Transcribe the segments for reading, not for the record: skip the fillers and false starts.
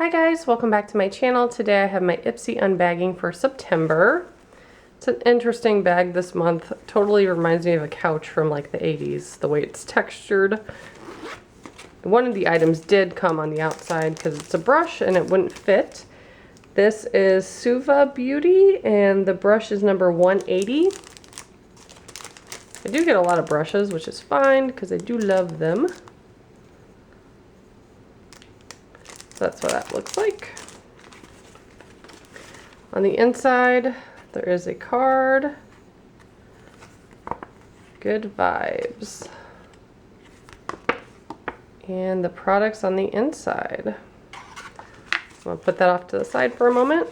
Hi guys, welcome back to my channel. Today I have my Ipsy unbagging for September. It's an interesting bag this month. Totally reminds me of a couch from like the 80s, the way it's textured. One of the items did come on the outside because it's a brush and it wouldn't fit. This is Suva Beauty and the brush is number 180. I do get a lot of brushes, which is fine because I do love them. That's what that looks like. On the inside, there is a card. Good vibes. And the products on the inside. I'm going to put that off to the side for a moment.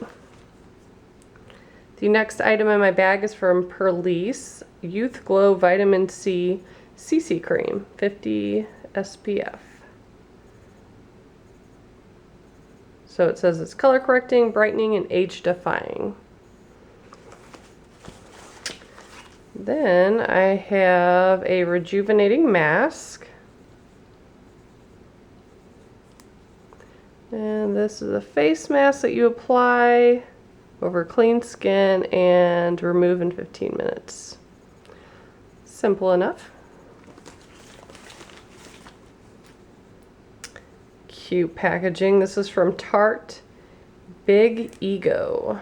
The next item in my bag is from Perlice Youth Glow Vitamin C CC Cream, 50 SPF. So it says it's color correcting, brightening, and age defying. Then I have a Rejuvenating Mask. And this is a face mask that you apply over clean skin and remove in 15 minutes. Simple enough. Cute packaging. This is from Tarte Big Ego.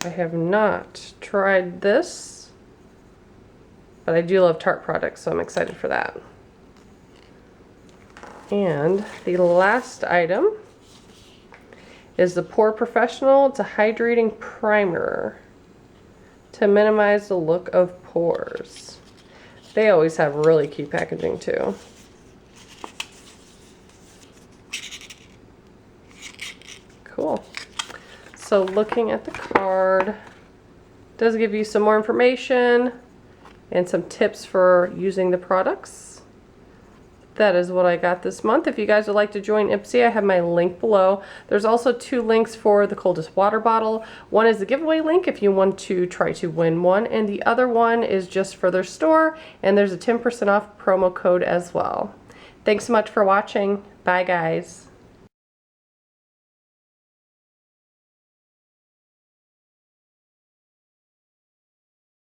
I have not tried this, but I do love Tarte products, so I'm excited for that. And the last item is the Pore Professional. It's a hydrating primer to minimize the look of pores. They always have really cute packaging too. Cool. So looking at the card, it does give you some more information and some tips for using the products. That is what I got this month. If you guys would like to join Ipsy, I have my link below. There's also 2 links for the coldest water bottle. One is the giveaway link if you want to try to win one, and the other one is just for their store, and there's a 10% off promo code as well. Thanks so much for watching. Bye guys.